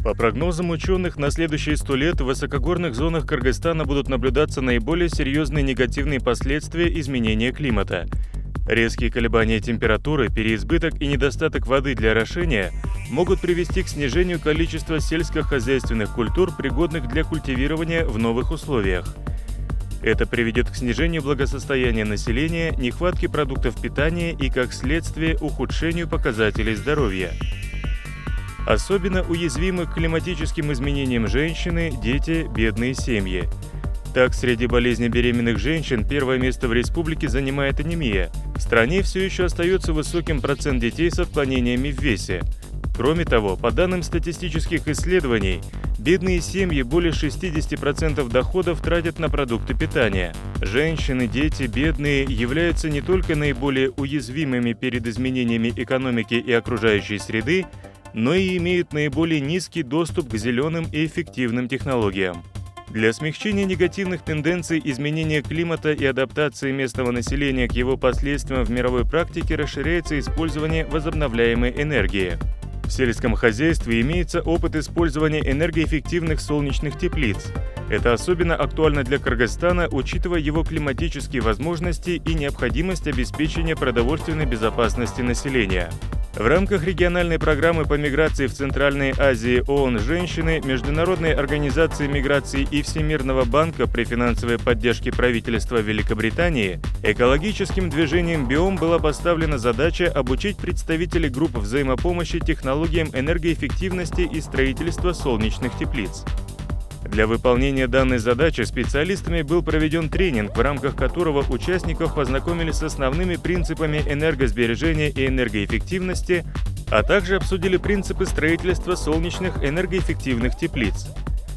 По прогнозам ученых, на следующие 100 лет в высокогорных зонах Кыргызстана будут наблюдаться наиболее серьезные негативные последствия изменения климата. Резкие колебания температуры, переизбыток и недостаток воды для орошения могут привести к снижению количества сельскохозяйственных культур, пригодных для культивирования в новых условиях. Это приведет к снижению благосостояния населения, нехватке продуктов питания и, как следствие, ухудшению показателей здоровья. Особенно уязвимы к климатическим изменениям женщины, дети, бедные семьи. Так, среди болезней беременных женщин первое место в республике занимает анемия. В стране все еще остается высоким процент детей с отклонениями в весе. Кроме того, по данным статистических исследований, бедные семьи более 60% доходов тратят на продукты питания. Женщины, дети, бедные являются не только наиболее уязвимыми перед изменениями экономики и окружающей среды, но и имеют наиболее низкий доступ к зеленым и эффективным технологиям. Для смягчения негативных тенденций изменения климата и адаптации местного населения к его последствиям в мировой практике расширяется использование возобновляемой энергии. В сельском хозяйстве имеется опыт использования энергоэффективных солнечных теплиц. Это особенно актуально для Кыргызстана, учитывая его климатические возможности и необходимость обеспечения продовольственной безопасности населения. В рамках региональной программы по миграции в Центральной Азии ООН «Женщины», Международной организации миграции и Всемирного банка при финансовой поддержке правительства Великобритании экологическим движением «Биом» была поставлена задача обучить представителей групп взаимопомощи технологиям энергоэффективности и строительства солнечных теплиц. Для выполнения данной задачи специалистами был проведен тренинг, в рамках которого участников познакомили с основными принципами энергосбережения и энергоэффективности, а также обсудили принципы строительства солнечных энергоэффективных теплиц.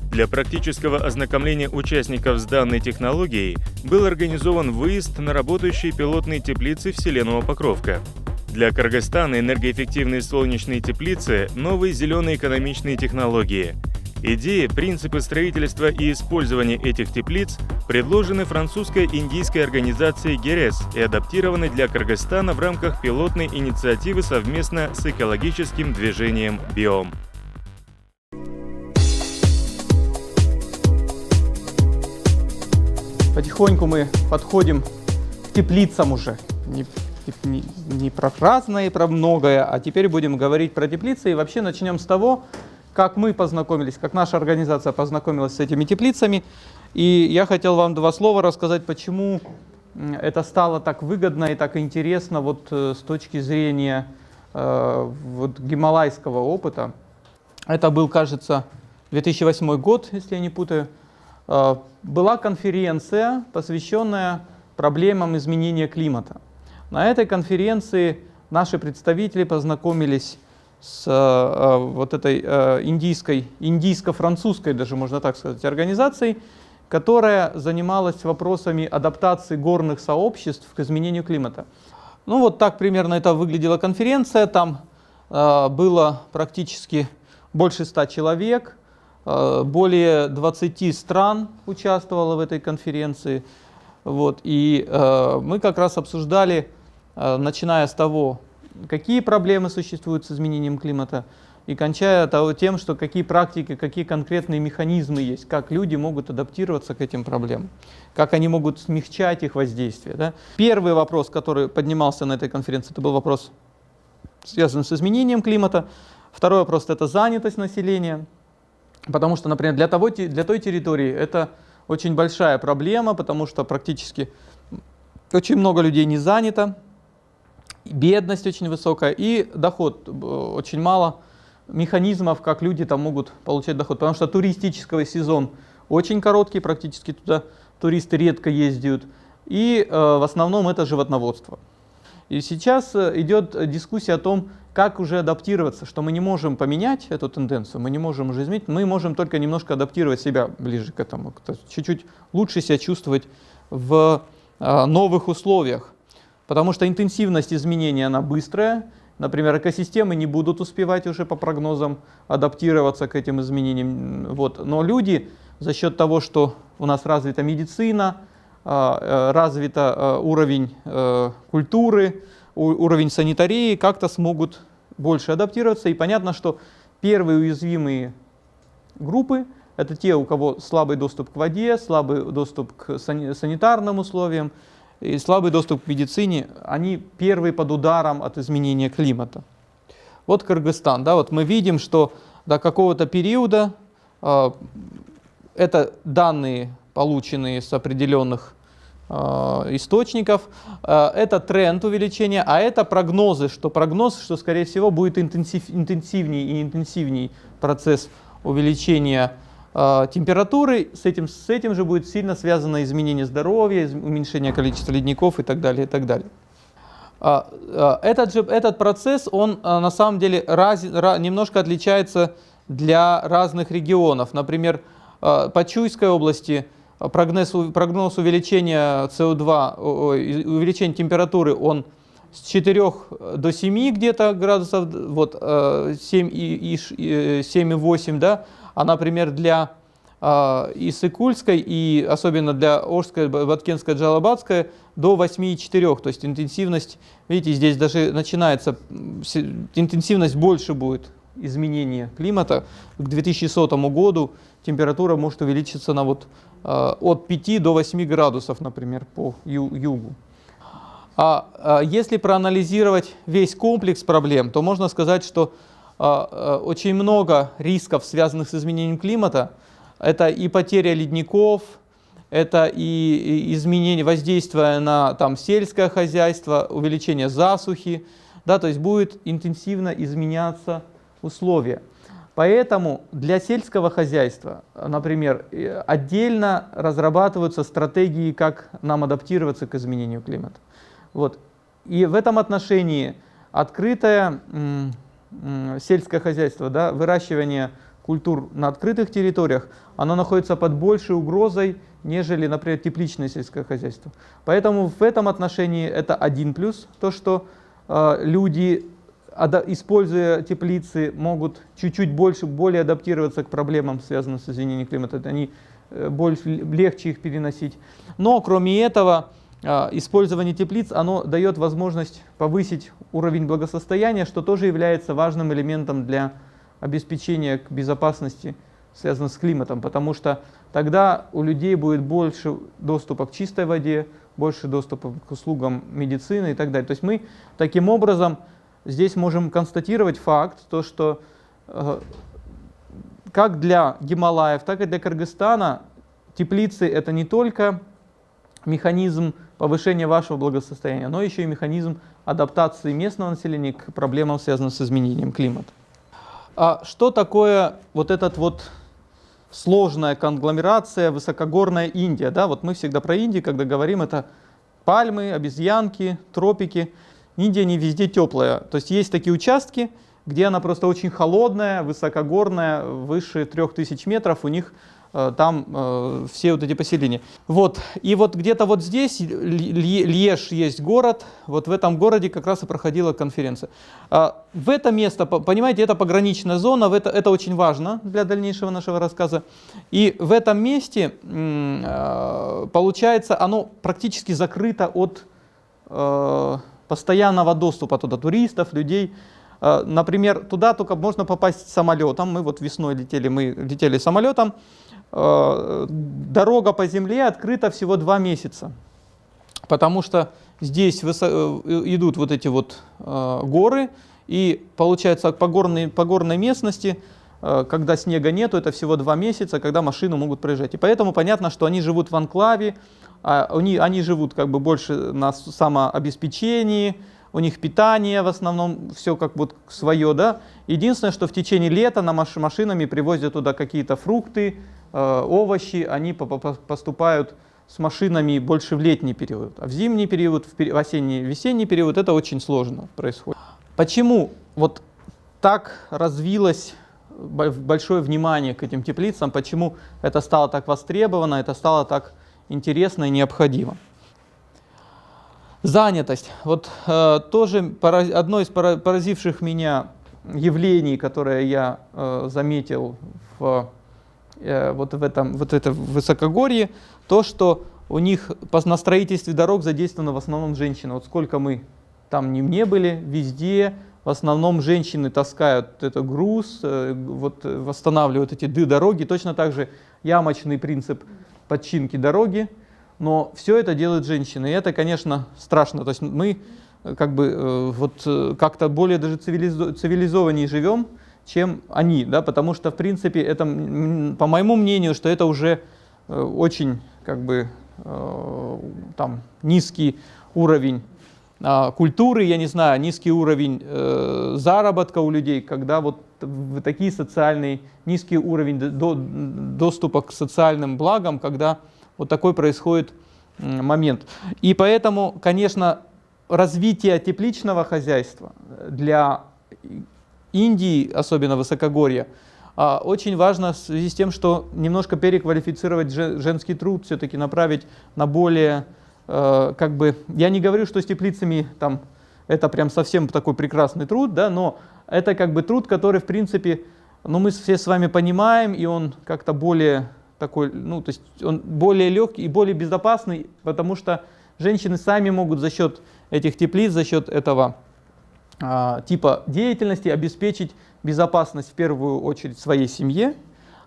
Для практического ознакомления участников с данной технологией был организован выезд на работающие пилотные теплицы в селе Новопокровка. Для Кыргызстана энергоэффективные солнечные теплицы – новые зеленые экономичные технологии. Идеи, принципы строительства и использования этих теплиц предложены французско-индийской организацией ГЕРЕС и адаптированы для Кыргызстана в рамках пилотной инициативы совместно с экологическим движением «Биом». Потихоньку мы подходим к теплицам уже. Не про разное и про многое, а теперь будем говорить про теплицы. И вообще начнем с того, как мы познакомились, как наша организация познакомилась с этими теплицами. И я хотел вам два слова рассказать, почему это стало так выгодно и так интересно вот с точки зрения вот гималайского опыта. Это был, кажется, 2008 год, если я не путаю. Была конференция, посвященная проблемам изменения климата. На этой конференции наши представители познакомились с вот этой индийско-французской, даже можно так сказать, организацией, которая занималась вопросами адаптации горных сообществ к изменению климата. Ну вот так примерно это выглядела конференция. Там было практически больше 100 человек, более 20 стран участвовало в этой конференции. Вот. И мы как раз обсуждали, начиная с того, какие проблемы существуют с изменением климата, и кончая тем, что какие практики, какие конкретные механизмы есть, как люди могут адаптироваться к этим проблемам, как они могут смягчать их воздействие. Да? Первый вопрос, который поднимался на этой конференции, это был вопрос, связанный с изменением климата. Второй вопрос – это занятость населения, потому что, например, для той территории это очень большая проблема, потому что практически очень много людей не занято, бедность очень высокая и доход очень мало механизмов, как люди там могут получать доход, потому что туристический сезон очень короткий, практически туда туристы редко ездят, и в основном это животноводство. И сейчас идет дискуссия о том, как уже адаптироваться, что мы не можем поменять эту тенденцию, мы не можем уже изменить, мы можем только немножко адаптировать себя ближе к этому, чуть-чуть лучше себя чувствовать в новых условиях. Потому что интенсивность изменений, она быстрая. Например, экосистемы не будут успевать уже по прогнозам адаптироваться к этим изменениям. Вот. Но люди за счет того, что у нас развита медицина, развит уровень культуры, уровень санитарии, как-то смогут больше адаптироваться. И понятно, что первые уязвимые группы. Это те, у кого слабый доступ к воде, слабый доступ к санитарным условиям и слабый доступ к медицине. Они первые под ударом от изменения климата. Вот Кыргызстан. Да, вот мы видим, что до какого-то периода, это данные, полученные с определенных источников, это тренд увеличения, а это прогнозы, что скорее всего будет интенсивнее и интенсивнее процесс увеличения температуры, с этим же будет сильно связано изменение здоровья, уменьшение количества ледников и так далее, и так далее. Этот процесс, он на самом деле немножко отличается для разных регионов. Например, по Чуйской области прогноз увеличения СО2, увеличения температуры, он с 4 до 7 где-то градусов, вот 7,8, да, а, например, для Иссык-Кульской и особенно для Ошской, Баткенской, Джалабадской до 8,4. То есть интенсивность, видите, здесь даже начинается, интенсивность больше будет изменения климата. К 2100 году температура может увеличиться на вот, от 5 до 8 градусов, например, по югу. Если проанализировать весь комплекс проблем, то можно сказать, что очень много рисков, связанных с изменением климата. Это и потеря ледников, это и изменение воздействия на сельское хозяйство, увеличение засухи, да, то есть будет интенсивно изменяться условия. Поэтому для сельского хозяйства, например, отдельно разрабатываются стратегии, как нам адаптироваться к изменению климата. Вот. И в этом отношении открытое сельское хозяйство, да, выращивание культур на открытых территориях, оно находится под большей угрозой, нежели, например, тепличное сельское хозяйство. Поэтому в этом отношении это один плюс, то, что люди, используя теплицы, могут чуть-чуть более адаптироваться к проблемам, связанным с изменением климата, они легче их переносить. Но кроме этого, использование теплиц, оно дает возможность повысить уровень благосостояния, что тоже является важным элементом для обеспечения безопасности, связанной с климатом, потому что тогда у людей будет больше доступа к чистой воде, больше доступа к услугам медицины и так далее. То есть мы таким образом здесь можем констатировать факт, то, что как для Гималаев, так и для Кыргызстана теплицы — это не только механизм повышения вашего благосостояния, но еще и механизм адаптации местного населения к проблемам, связанным с изменением климата. А что такое вот этот вот сложная конгломерация, высокогорная Индия? Да, вот мы всегда про Индию, когда говорим, это пальмы, обезьянки, тропики. Индия не везде теплая. То есть есть такие участки, где она просто очень холодная, высокогорная, выше 3000 метров, у них там все вот эти поселения. Вот. И вот где-то вот здесь, Льеж есть город, вот в этом городе как раз и проходила конференция. В это место, понимаете, это пограничная зона, это очень важно для дальнейшего нашего рассказа. И в этом месте, получается, оно практически закрыто от постоянного доступа туда туристов, людей. Например, туда только можно попасть самолетом. Мы вот весной летели самолетом. Дорога по земле открыта всего 2 месяца, потому что здесь идут вот эти вот горы, и получается по горной местности, когда снега нету, это всего 2 месяца, когда машины могут проезжать. И поэтому понятно, что они живут в анклаве, они живут как бы больше на самообеспечении, у них питание в основном все как вот свое, да. Единственное, что в течение лета машинами привозят туда какие-то фрукты, овощи, они поступают с машинами больше в летний период, а в зимний период, в осенний, весенний период это очень сложно происходит. Почему вот так развилось большое внимание к этим теплицам, почему это стало так востребовано, это стало так интересно и необходимо? Занятость. Вот тоже одно из поразивших меня явлений, которое я заметил вот в этом высокогорье, то, что у них на строительстве дорог задействованы в основном женщины. Вот сколько мы там не были, везде в основном женщины таскают этот груз, вот, восстанавливают эти дороги. Точно так же ямочный принцип подчинки дороги, но все это делают женщины. И это, конечно, страшно. То есть мы как бы вот как-то более даже цивилизованнее живем, чем они, да, потому что, в принципе, это, по моему мнению, что это уже очень как бы там низкий уровень культуры, я не знаю, низкий уровень заработка у людей, когда вот такие социальные, низкий уровень доступа к социальным благам, когда вот такой происходит момент. И поэтому, конечно, развитие тепличного хозяйства для Индии, особенно высокогорья, очень важно в связи с тем, что немножко переквалифицировать женский труд, все-таки направить на более, как бы, я не говорю, что с теплицами там это прям совсем такой прекрасный труд, да, но это как бы труд, который, в принципе, ну, мы все с вами понимаем, и он как-то более такой, ну, то есть он более легкий и более безопасный, потому что женщины сами могут за счет этих теплиц, за счет этого типа деятельности обеспечить безопасность в первую очередь своей семье,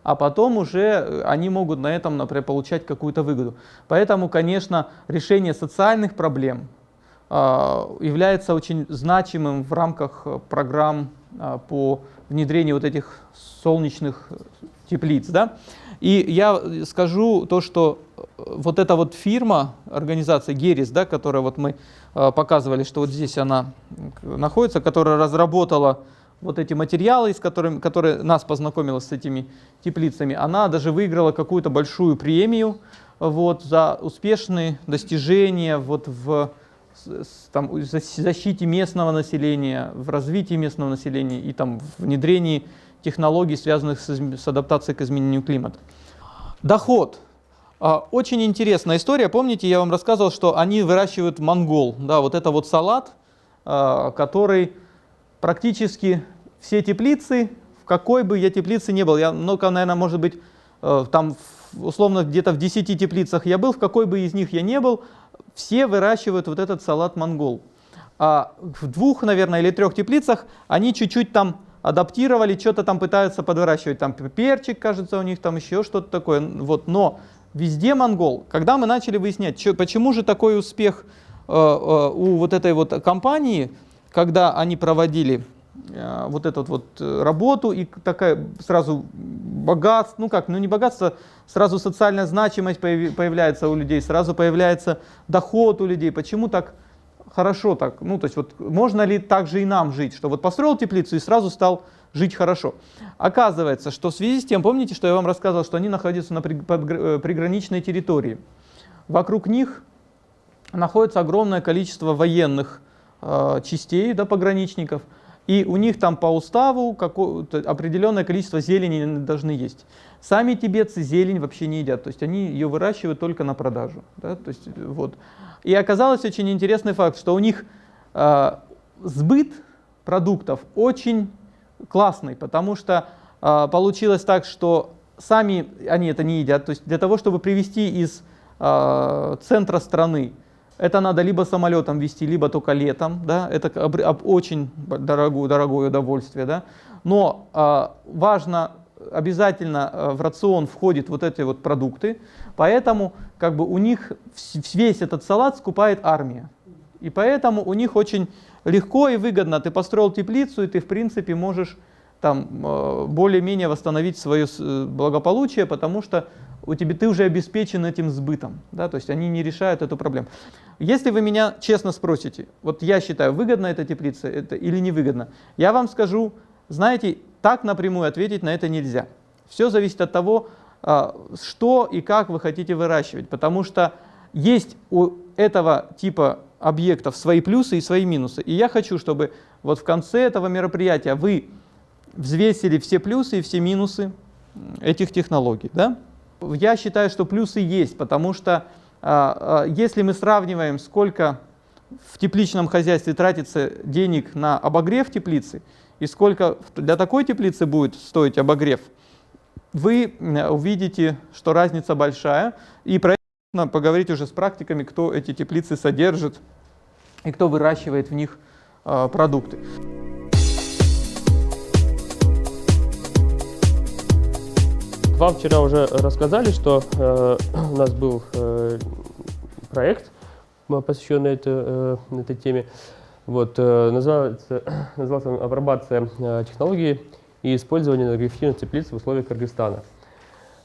а потом уже они могут на этом, например, получать какую-то выгоду. Поэтому, конечно, решение социальных проблем является очень значимым в рамках программ по внедрению вот этих солнечных теплиц. Да? И я скажу то, что вот эта вот фирма, организация Герис, да, которая вот мы показывали, что вот здесь она находится, которая разработала вот эти материалы, которые нас познакомила с этими теплицами, она даже выиграла какую-то большую премию вот, за успешные достижения вот, в защите местного населения, в развитии местного населения и там, в внедрении технологий, связанных с адаптацией к изменению климата. Доход. Очень интересная история. Помните, я вам рассказывал, что они выращивают монгол. Да, вот это вот салат, который практически все теплицы, в какой бы я теплице не был, я, ну, наверное, может быть, там условно где-то в 10 теплицах я был, в какой бы из них я не был, все выращивают вот этот салат монгол. А в 2, наверное, или 3 теплицах они чуть-чуть там адаптировали, что-то там пытаются подвыращивать, там перчик, кажется, у них там еще что-то такое. Вот. Но везде монгол. Когда мы начали выяснять, почему же такой успех у вот этой вот компании, когда они проводили вот эту вот работу, и такая сразу богатство, ну как, ну не богатство, сразу социальная значимость появляется у людей, сразу появляется доход у людей. Почему так хорошо так? Ну то есть вот можно ли так же и нам жить, что вот построил теплицу и сразу стал жить хорошо? Оказывается, что в связи с тем, помните, что я вам рассказывал, что они находятся на приграничной территории. Вокруг них находится огромное количество военных частей, да, пограничников, и у них там по уставу определенное количество зелени должны есть. Сами тибетцы зелень вообще не едят, то есть они ее выращивают только на продажу. Да, то есть, вот. И оказалось очень интересный факт, что у них сбыт продуктов очень классный, потому что получилось так, что сами они это не едят. То есть для того, чтобы привезти из центра страны, это надо либо самолетом везти, либо только летом. Да? Это очень дорогое удовольствие. Да? Но важно, обязательно в рацион входят вот эти вот продукты. Поэтому как бы у них весь этот салат скупает армия. И поэтому у них очень легко и выгодно. Ты построил теплицу, и ты в принципе можешь там более-менее восстановить свое благополучие, потому что ты уже обеспечен этим сбытом, да, то есть они не решают эту проблему. Если вы меня честно спросите, вот я считаю, выгодна эта теплица это или невыгодно, я вам скажу, знаете, так напрямую ответить на это нельзя. Все зависит от того, что и как вы хотите выращивать, потому что есть у этого типа объектов свои плюсы и свои минусы. И я хочу, чтобы вот в конце этого мероприятия вы взвесили все плюсы и все минусы этих технологий, да? Я считаю, что плюсы есть, потому что если мы сравниваем, сколько в тепличном хозяйстве тратится денег на обогрев теплицы и сколько для такой теплицы будет стоить обогрев, вы увидите, что разница большая. И про это нужно поговорить уже с практиками, кто эти теплицы содержит и кто выращивает в них продукты. Вам вчера уже рассказали, что у нас был проект, посвященный этой теме. Вот, назывался он «Апробация технологий и использование энергоэффективных теплиц в условиях Кыргызстана».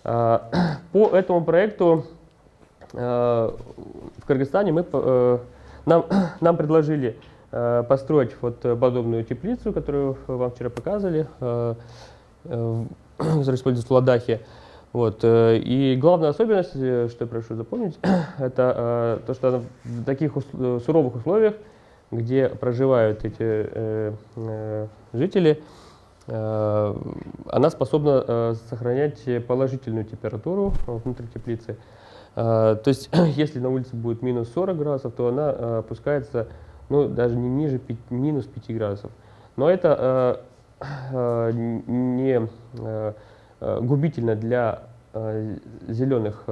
По этому проекту в Кыргызстане нам предложили построить вот подобную теплицу, которую вам вчера показывали, которая используется в Ладахе. Вот. И главная особенность, что я прошу запомнить, это то, что она в таких суровых условиях, где проживают эти жители, она способна сохранять положительную температуру внутри теплицы. То есть, если на улице будет минус 40 градусов, то она опускается, ну, даже не ниже минус 5 градусов. Но это не губительно для зеленых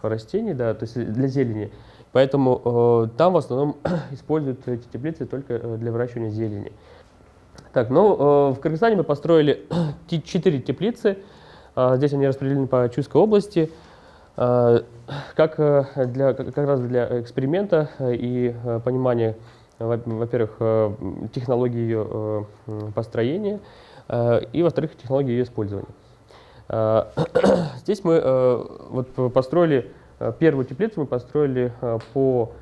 растений, да, то есть для зелени. Поэтому там в основном используют эти теплицы только для выращивания зелени. Так, ну, в Кыргызстане мы построили 4 теплицы. Здесь они распределены по Чуйской области. Как раз для эксперимента и понимания, во-первых, технологии ее построения и, во-вторых, технологии ее использования. Здесь мы вот построили первую теплицу, мы построили по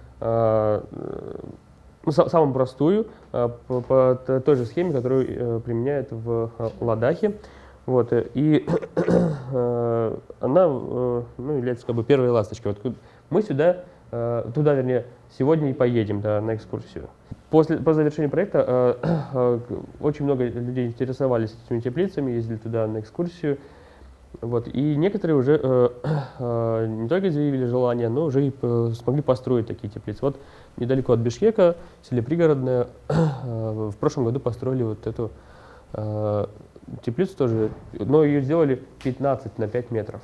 самому простую, по той же схеме, которую применяют в Ладахе. Вот, и она является как бы первой ласточкой. Вот мы туда, вернее, сегодня и поедем, да, на экскурсию. По завершении проекта очень много людей интересовались этими теплицами, ездили туда на экскурсию. Вот, и некоторые уже не только изъявили желание, но уже и смогли построить такие теплицы. Вот недалеко от Бишкека, в селе Пригородное, в прошлом году построили вот эту теплицу тоже, но ее сделали 15 на 5 метров.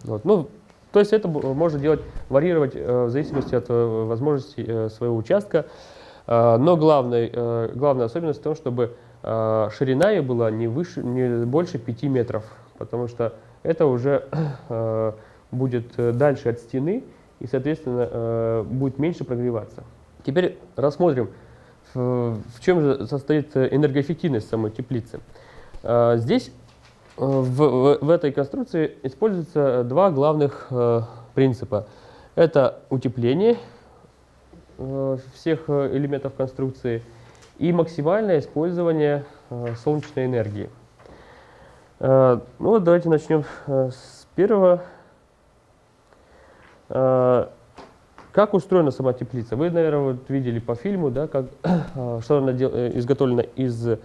Вот, ну, то есть это можно делать, варьировать в зависимости от возможностей своего участка. Но главная особенность в том, чтобы ширина ее была не больше 5 метров. Потому что это уже будет дальше от стены и, соответственно, будет меньше прогреваться. Теперь рассмотрим, в чем же состоит энергоэффективность самой теплицы. Здесь, в этой конструкции, используются два главных принципа. Это утепление всех элементов конструкции и максимальное использование солнечной энергии. Ну вот давайте начнем с первого. Как устроена сама теплица? Вы, наверное, вот видели по фильму, да, что она изготовлена из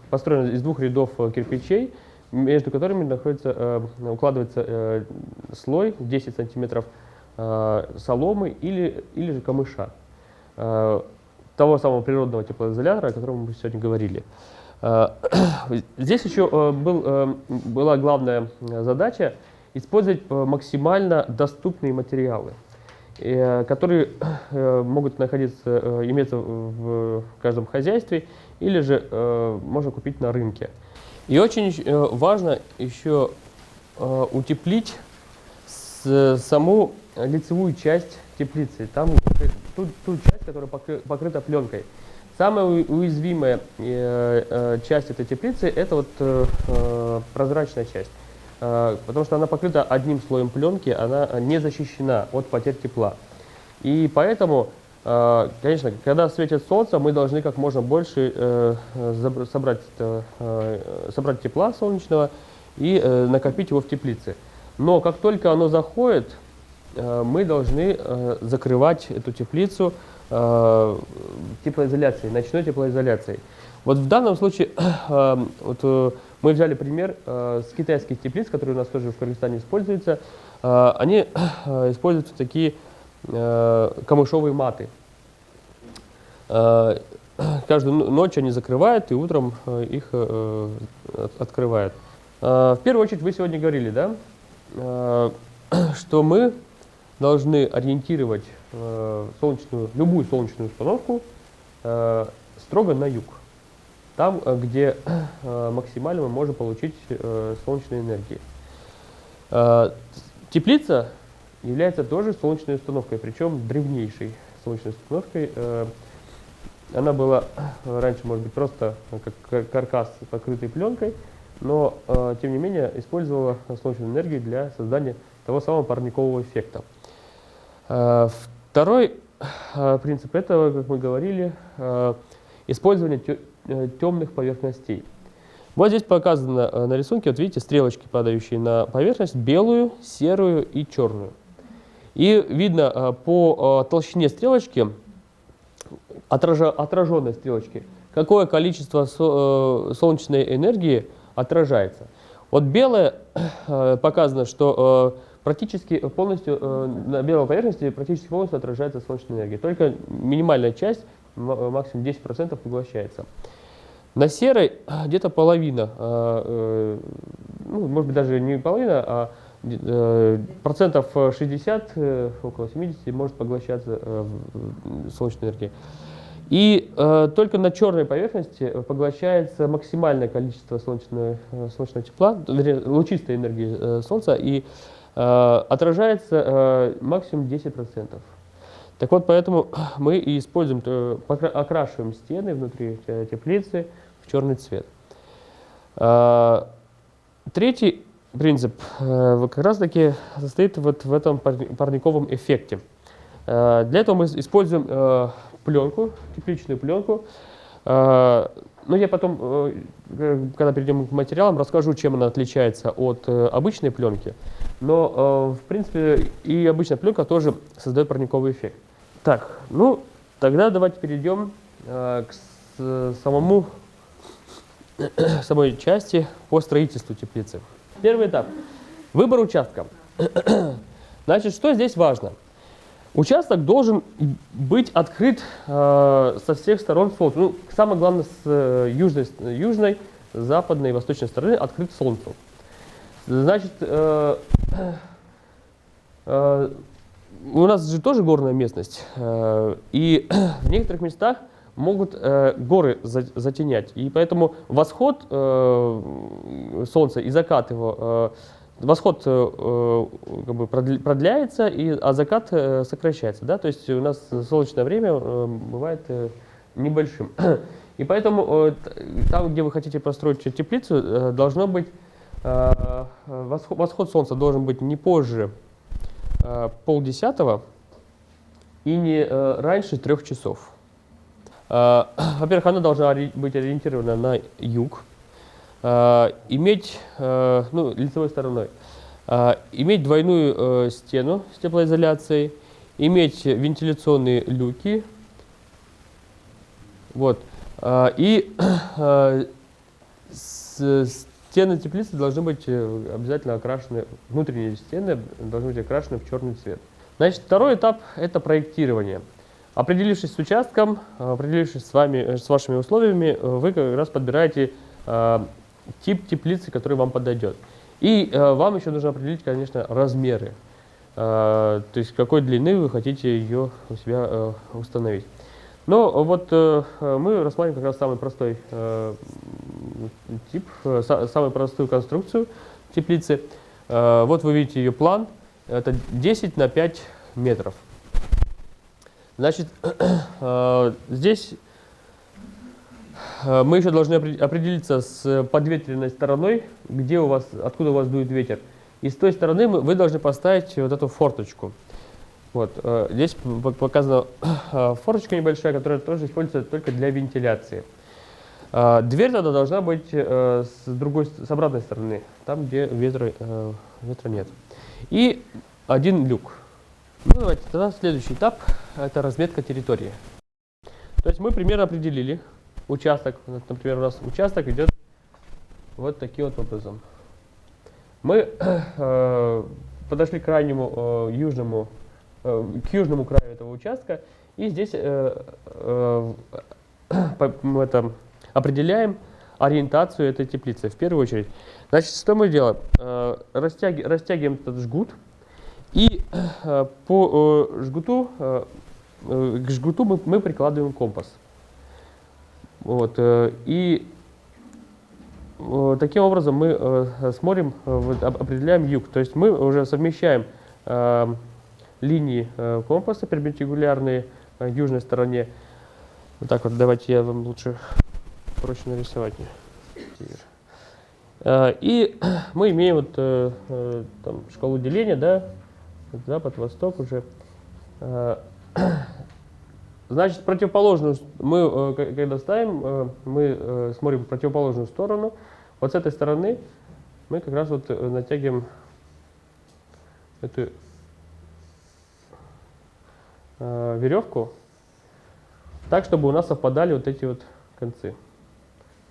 построена из двух рядов кирпичей, между которыми укладывается слой 10 сантиметров соломы или же камыша, того самого природного теплоизолятора, о котором мы сегодня говорили. Здесь еще была главная задача использовать максимально доступные материалы, которые могут иметься в каждом хозяйстве или же можно купить на рынке. И очень важно еще утеплить саму лицевую часть теплицы, ту часть, которая покрыта пленкой. Самая уязвимая часть этой теплицы – это вот прозрачная часть, потому что она покрыта одним слоем пленки, она не защищена от потерь тепла. И поэтому, конечно, когда светит солнце, мы должны как можно больше собрать тепла солнечного и накопить его в теплице. Но как только оно заходит, мы должны закрывать эту теплицу теплоизоляцией, ночной теплоизоляцией. Вот в данном случае мы взяли пример с китайских теплиц, которые у нас тоже в Кыргызстане используются. Они используются такие камышовые маты. Каждую ночь они закрывают и утром их открывают. В первую очередь вы сегодня говорили, да, что мы должны ориентировать любую солнечную установку строго на юг. там, где максимально мы можем получить солнечной энергии. Теплица является тоже солнечной установкой, причем древнейшей солнечной установкой. Она была раньше, может быть, просто как каркас, покрытый пленкой, но, тем не менее, использовала солнечную энергию для создания того самого парникового эффекта. Второй принцип – это, как мы говорили, использование темных поверхностей. Вот здесь показано на рисунке, вот видите, стрелочки, падающие на поверхность, белую, серую и черную. И видно по толщине стрелочки, отраженной стрелочки, какое количество солнечной энергии отражается. Вот белое показано, что практически полностью на белой поверхности практически полностью отражается солнечная энергия. Только минимальная часть, максимум 10%, поглощается. На серой где-то половина, ну, может быть даже не половина, а процентов 60, около 70 может поглощаться солнечной энергии. И только на черной поверхности поглощается максимальное количество солнечного тепла, лучистой энергии Солнца, и отражается максимум 10%. Так вот, поэтому мы и используем, окрашиваем стены внутри теплицы в черный цвет. Третий принцип как раз таки состоит вот в этом парниковом эффекте. Для этого мы используем пленку, тепличную пленку. Ну, я потом, когда перейдем к материалам, расскажу, чем она отличается от обычной пленки. Но, в принципе, и обычная пленка тоже создает парниковый эффект. Так, ну, тогда давайте перейдем к самой части по строительству теплицы. Первый этап – выбор участка. Значит, что здесь важно? Участок должен быть открыт со всех сторон солнцу. Ну, самое главное, с южной, западной и восточной стороны открыт солнцу. Значит, у нас же тоже горная местность, и в некоторых местах могут горы затенять. И поэтому восход солнца и закат его, восход как бы продляется, а закат сокращается. Да? То есть у нас солнечное время бывает небольшим. И поэтому там, где вы хотите построить теплицу, должно быть восход солнца должен быть не позже 9:30 и не раньше 3 часов. Во-первых, она должна быть ориентирована на юг, иметь, ну, лицевой стороной, иметь двойную стену с теплоизоляцией, иметь вентиляционные люки, вот, и стены теплицы должны быть обязательно окрашены, внутренние стены должны быть окрашены в черный цвет. Значит, второй этап – это проектирование. Определившись с участком, определившись с вашими условиями, вы как раз подбираете тип теплицы, который вам подойдет. И вам еще нужно определить, конечно, размеры. То есть какой длины вы хотите ее у себя установить. Но вот мы рассматриваем как раз самый простой тип, самую простую конструкцию теплицы. Вот вы видите ее план. Это 10 на 5 метров. Значит, здесь мы еще должны определиться с подветренной стороной, откуда у вас дует ветер. И с той стороны вы должны поставить вот эту форточку. Вот, здесь показана форточка небольшая, которая тоже используется только для вентиляции. Дверь тогда должна быть с обратной стороны, там, где ветра нет. И один люк. Ну, давайте тогда следующий этап – это разметка территории. То есть мы примерно определили участок. Например, у нас участок идет вот таким вот образом. Мы подошли к крайнему к южному краю этого участка, и здесь определяем ориентацию этой теплицы в первую очередь. Значит, что мы делаем? Растягиваем этот жгут, и к жгуту мы прикладываем компас. Вот, и таким образом мы смотрим, определяем юг. То есть мы уже совмещаем линии компаса перпендикулярные южной стороне. Вот так вот, давайте я вам лучше проще нарисовать. И мы имеем вот там шкалу деления, да, запад, восток уже. Значит, противоположную, мы когда ставим, мы смотрим противоположную сторону. Вот с этой стороны мы как раз вот натягиваем эту веревку так, чтобы у нас совпадали вот эти вот концы.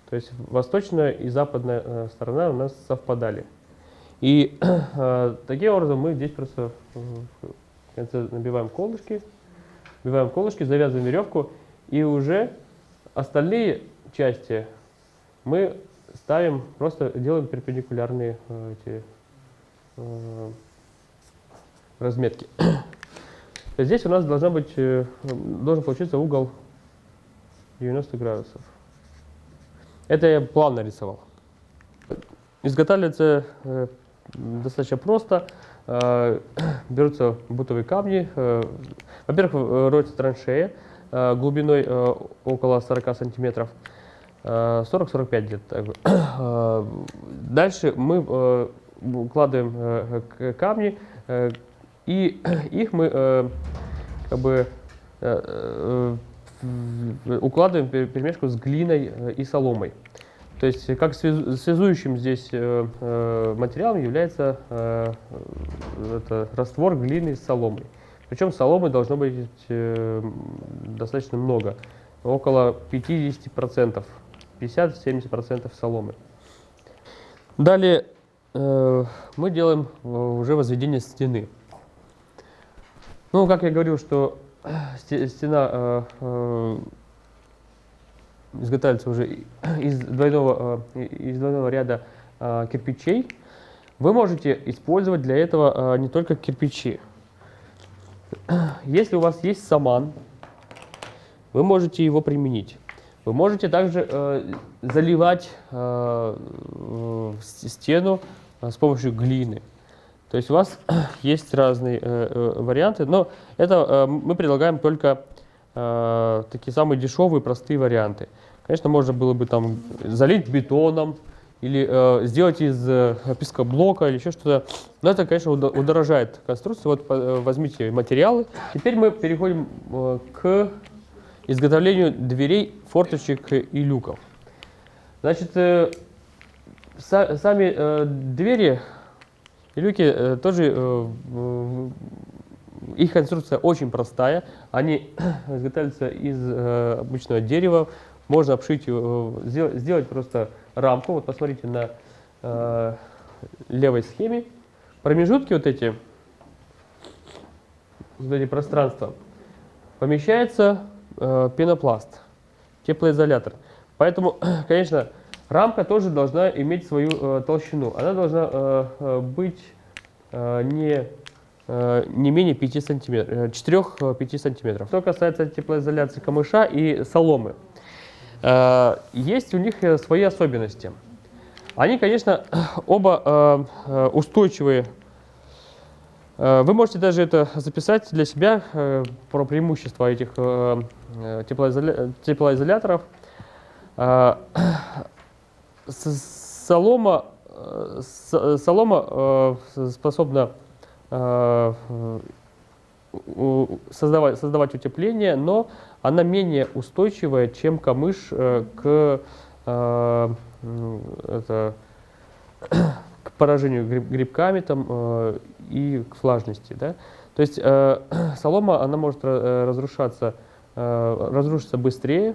То есть восточная и западная сторона у нас совпадали. И таким образом мы здесь просто в конце набиваем колышки, завязываем веревку, и уже остальные части мы ставим, просто делаем перпендикулярные эти разметки. Здесь у нас должен получиться угол 90 градусов. Это я план нарисовал. Изготавливается достаточно просто. Берутся бутовые камни. Во-первых, роется траншея глубиной около 40 сантиметров. 40-45 где-то. Дальше мы укладываем камни, и их мы как бы укладываем перемешку с глиной и соломой. То есть как связующим здесь материалом является это раствор глины с соломой. Причем соломы должно быть достаточно много, около 50%, 50-70% соломы. Далее мы делаем уже возведение стены. Ну, как я говорил, что стена изготавливается уже из двойного ряда кирпичей. Вы можете использовать для этого не только кирпичи. Если у вас есть саман, вы можете его применить. Вы можете также заливать стену с помощью глины. То есть у вас есть разные варианты, но это мы предлагаем только такие самые дешевые, простые варианты. Конечно, можно было бы там залить бетоном или сделать из пескоблока или еще что-то. Но это, конечно, удорожает конструкцию. Вот возьмите материалы. Теперь мы переходим к изготовлению дверей, форточек и люков. Значит, сами двери и люки тоже, их конструкция очень простая. Они изготавливаются из обычного дерева. Можно обшить, сделать просто рамку. Вот посмотрите на левой схеме. Промежутки вот эти пространства помещается пенопласт, теплоизолятор. Поэтому, конечно, рамка тоже должна иметь свою толщину. Она должна быть не менее 5 сантиметров, 4-5 сантиметров. Что касается теплоизоляции камыша и соломы, есть у них свои особенности. Они, конечно, оба устойчивые. Вы можете даже это записать для себя, про преимущества этих теплоизоляторов. Солома способна создавать утепление, но она менее устойчивая, чем камыш к поражению грибками там, и к влажности. Да? То есть солома она может разрушиться быстрее.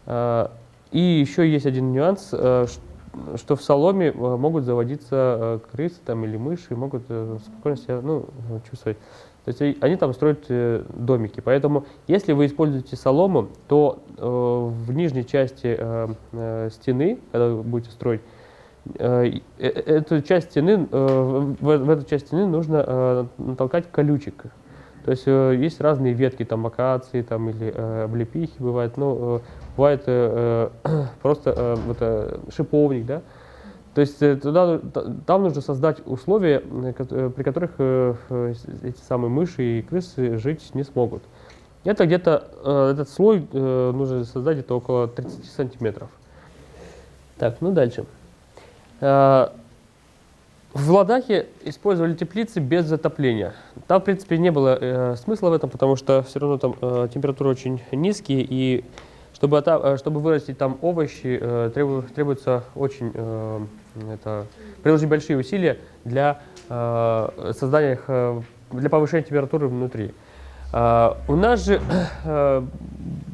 И еще есть один нюанс, что в соломе могут заводиться крысы там, или мыши, могут спокойно себя чувствовать. То есть они там строят домики. Поэтому если вы используете солому, то в нижней части стены, когда вы будете строить, эту часть стены, в эту часть стены нужно натолкать колючек. То есть есть разные ветки, там акации там, или облепихи бывают, но бывает просто шиповник, да. То есть там нужно создать условия, при которых эти самые мыши и крысы жить не смогут. Это где-то, этот слой нужно создать где-то около 30 сантиметров. Так, ну дальше. В Ладахе использовали теплицы без затопления. Там, в принципе, не было смысла в этом, потому что все равно там температуры очень низкие, и чтобы вырастить там овощи, требуется очень приложить большие усилия для создания для повышения температуры внутри. У нас же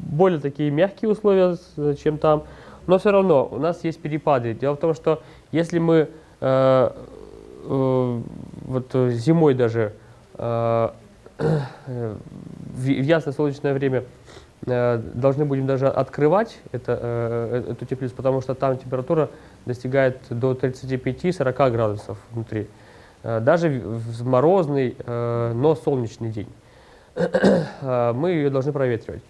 более такие мягкие условия, чем там, но все равно у нас есть перепады. Дело в том, что если мы вот зимой даже в ясное солнечное время должны будем даже открывать эту теплицу, потому что там температура достигает до 35-40 градусов внутри. Даже в морозный, но солнечный день. Мы ее должны проветривать.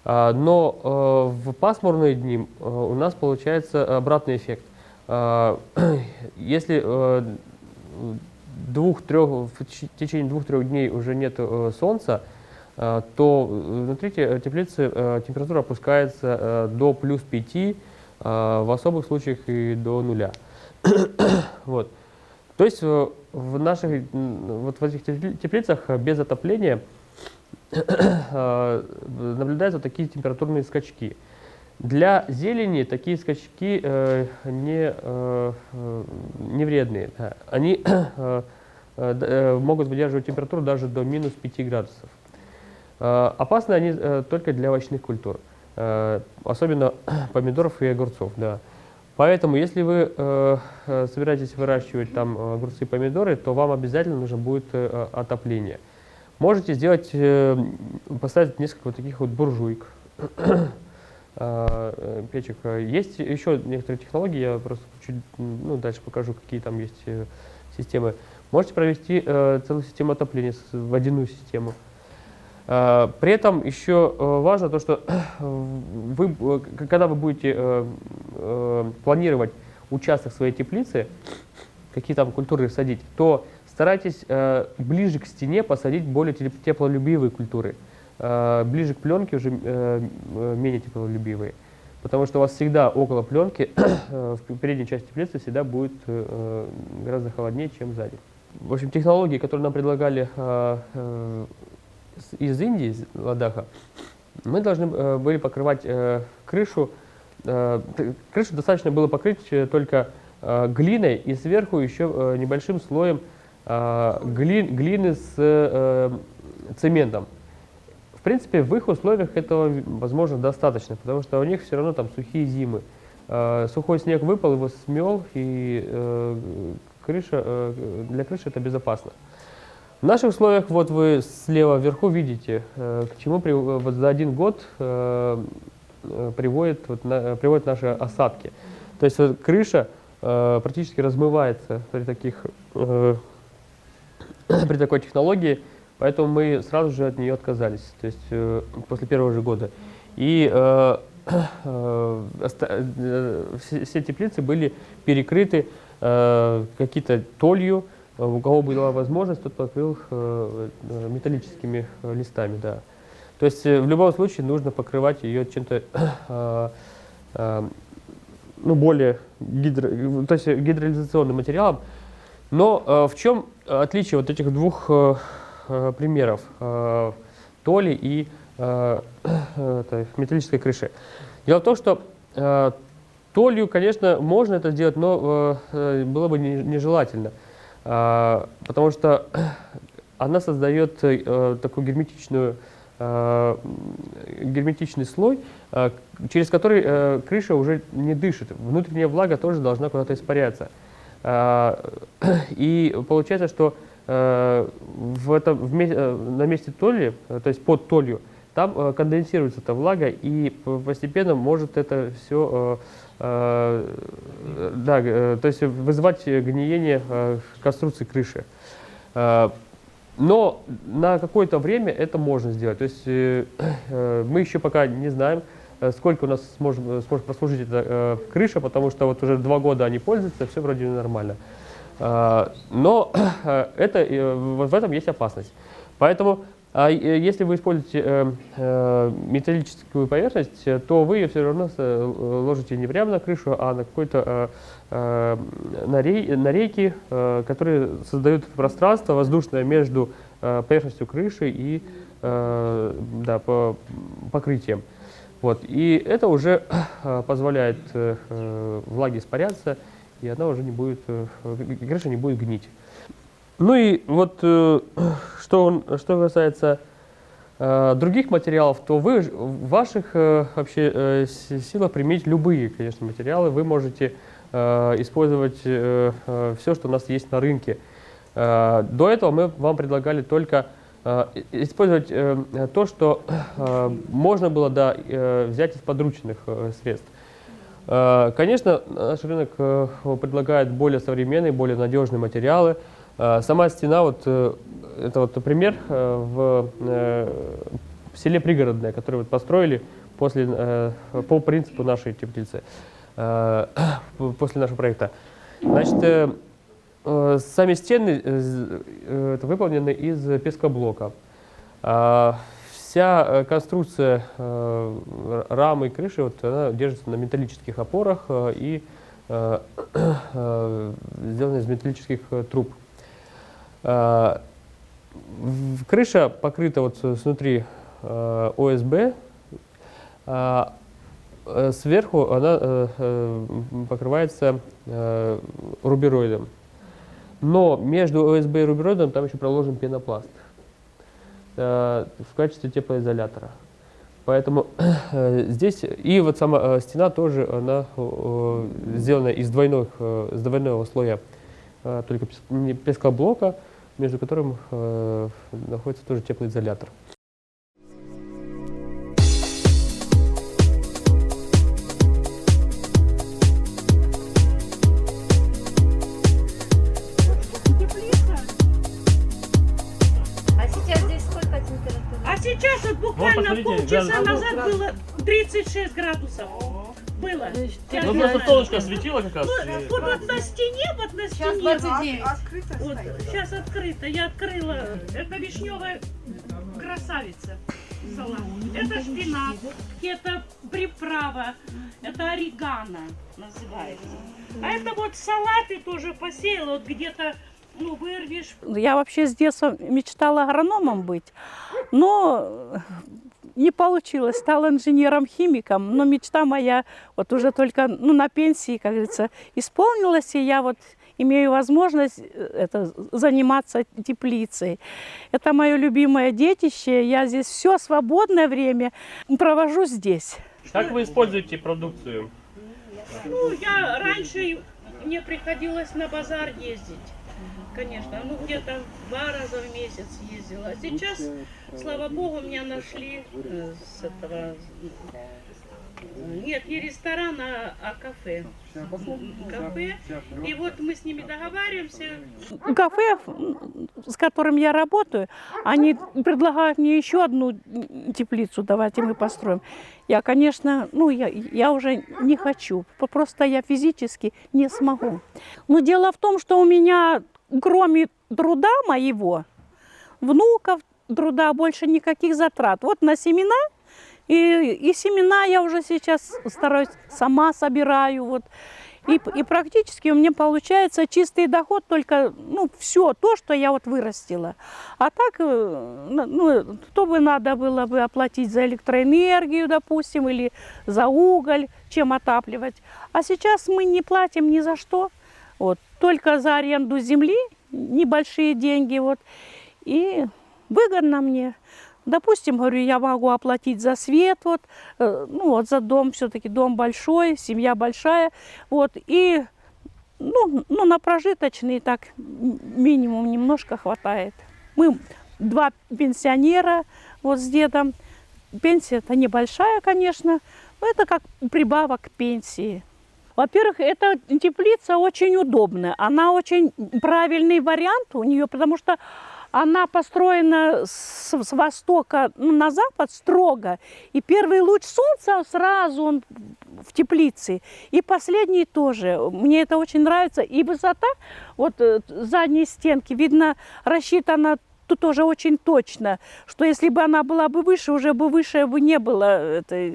Но в пасмурные дни у нас получается обратный эффект. Если в течение 2-3 дней уже нет солнца, то внутри теплицы температура опускается до плюс 5, в особых случаях и до 0. Вот. То есть в этих теплицах без отопления наблюдаются такие температурные скачки. Для зелени такие скачки не вредные. Они могут выдерживать температуру даже до минус 5 градусов. Опасны они только для овощных культур, особенно помидоров и огурцов. Да. Поэтому, если вы собираетесь выращивать там огурцы и помидоры, то вам обязательно нужно будет отопление. Можете сделать, поставить несколько вот таких вот буржуек, печек. Есть еще некоторые технологии, я просто чуть дальше покажу, какие там есть системы. Можете провести целую систему отопления, водяную систему. При этом еще важно то, что когда вы будете планировать участок своей теплицы, какие там культуры садить, то старайтесь ближе к стене посадить более теплолюбивые культуры. Ближе к пленке уже менее теплолюбивые. Потому что у вас всегда около пленки, в передней части теплицы, всегда будет гораздо холоднее, чем сзади. В общем, технологии, которые нам предлагали из Индии, из Ладаха, мы должны были покрывать крышу. Крышу достаточно было покрыть только глиной и сверху еще небольшим слоем глины с цементом. В принципе, в их условиях этого, возможно, достаточно, потому что у них все равно там сухие зимы. Сухой снег выпал, его смел, и для крыши это безопасно. В наших условиях, вот вы слева вверху видите, к чему вот за 1 год приводят наши осадки. То есть вот крыша практически размывается при такой технологии, поэтому мы сразу же от нее отказались, то есть после первого же года. И все теплицы были перекрыты какие-то толью. У кого была возможность, тот покрыл металлическими листами. Да. То есть в любом случае нужно покрывать ее чем-то более гидроизоляционным материалом. Но в чем отличие вот этих двух примеров, толи и металлической крыши? Дело в том, что толью, конечно, можно это сделать, но было бы нежелательно. Потому что она создает такой герметичный слой, через который крыша уже не дышит. Внутренняя влага тоже должна куда-то испаряться. И получается, что на месте толи, то есть под толью, там конденсируется эта влага, и постепенно может это все то есть вызывать гниение конструкции крыши. Но на какое-то время это можно сделать. То есть мы еще пока не знаем, сколько у нас сможет прослужить эта крыша, потому что вот уже 2 года они пользуются, все вроде нормально. Но в этом есть опасность. Поэтому, если вы используете металлическую поверхность, то вы ее все равно ложите не прямо на крышу, а на какой-то на рейки, которые создают пространство воздушное между поверхностью крыши и покрытием. Вот. И это уже позволяет влаге испаряться, и она уже не будет, крыша не будет гнить. Ну и вот что касается других материалов, то вы в ваших вообще силах применить любые, конечно, материалы. Вы можете использовать все, что у нас есть на рынке. До этого мы вам предлагали только использовать то, что можно было взять из подручных средств. Конечно, наш рынок предлагает более современные, более надежные материалы. Сама стена, вот, это вот пример в селе Пригородное, которое вот построили по принципу нашей теплицы, после нашего проекта. Значит, сами стены выполнены из пескоблока. Вся конструкция рамы и крыши, вот, она держится на металлических опорах и сделана из металлических труб. Крыша покрыта вот снутри ОСБ, сверху она покрывается рубероидом. Но между ОСБ и рубероидом там еще проложен пенопласт в качестве теплоизолятора. Поэтому здесь и вот сама стена тоже она сделана из двойного слоя только пескоблока, между которым находится тоже теплоизолятор. Сейчас вот буквально полчаса назад было 36 градусов. Было. Ну просто солнышко светило как раз. Вот на стене, Сейчас 29. Вот, сейчас открыто. Я открыла. Это вишневая красавица. Салат. Это шпинат, это приправа, это орегано называется. А это вот салаты тоже посеяла, вот где-то, ну, вырвешь. Я вообще с детства мечтала агрономом быть, но не получилось. Стала инженером-химиком, но мечта моя вот уже только на пенсии, как говорится, исполнилась, и я вот имею возможность заниматься теплицей. Это мое любимое детище. Я здесь все свободное время провожу здесь. Как вы используете продукцию? Ну, я раньше, мне приходилось на базар ездить. Конечно, ну где-то 2 раза в месяц ездила. А сейчас, слава богу, меня нашли с этого... Нет, не ресторана, а кафе. Кафе. И вот мы с ними договариваемся. Кафе, с которым я работаю, они предлагают мне еще одну теплицу, давайте мы построим. Я, конечно, я уже не хочу, просто я физически не смогу. Но дело в том, что у меня, кроме труда моего, внуков, труда больше никаких затрат. Вот на семена, и семена я уже сейчас стараюсь сама собираю. Вот. И практически у меня получается чистый доход только, все то, что я вот вырастила. А так, то бы надо было бы оплатить за электроэнергию, допустим, или за уголь, чем отапливать. А сейчас мы не платим ни за что, вот, только за аренду земли, небольшие деньги, вот, и выгодно мне. Допустим, говорю, я могу оплатить за свет, вот, за дом, все-таки дом большой, семья большая, вот, и, на прожиточный так минимум немножко хватает. Мы 2 пенсионера, вот, с дедом. Пенсия-то небольшая, конечно, но это как прибавок к пенсии. Во-первых, эта теплица очень удобная, она очень правильный вариант у нее, потому что она построена с востока на запад строго. И первый луч солнца сразу он в теплице. И последний тоже. Мне это очень нравится. И высота, вот задней стенки, видно, рассчитана тут тоже очень точно, что если бы она была бы выше, уже бы выше бы не было, это,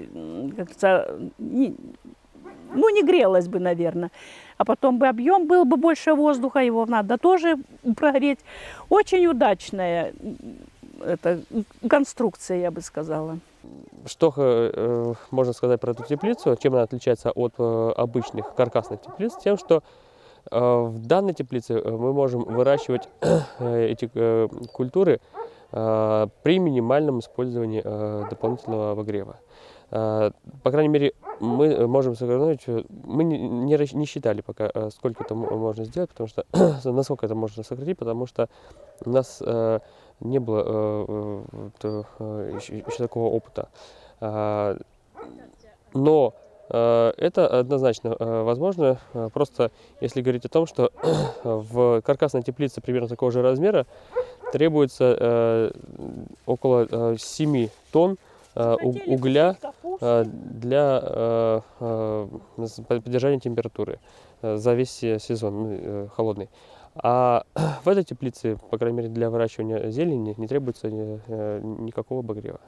как-то, не грелась бы, наверное. А потом бы объем был бы больше воздуха, его надо тоже прогреть. Очень удачная эта конструкция, я бы сказала. Что можно сказать про эту теплицу, чем она отличается от обычных каркасных теплиц? Тем, что в данной теплице мы можем выращивать эти культуры при минимальном использовании дополнительного обогрева. По крайней мере, мы можем сэкономить, мы не считали пока, сколько это можно сделать, потому что, насколько это можно сократить, потому что у нас не было еще такого опыта. Но это однозначно возможно, просто если говорить о том, что в каркасной теплице примерно такого же размера требуется около 7 тонн угля для поддержания температуры за весь сезон холодный. А в этой теплице, по крайней мере для выращивания зелени, не требуется никакого обогрева.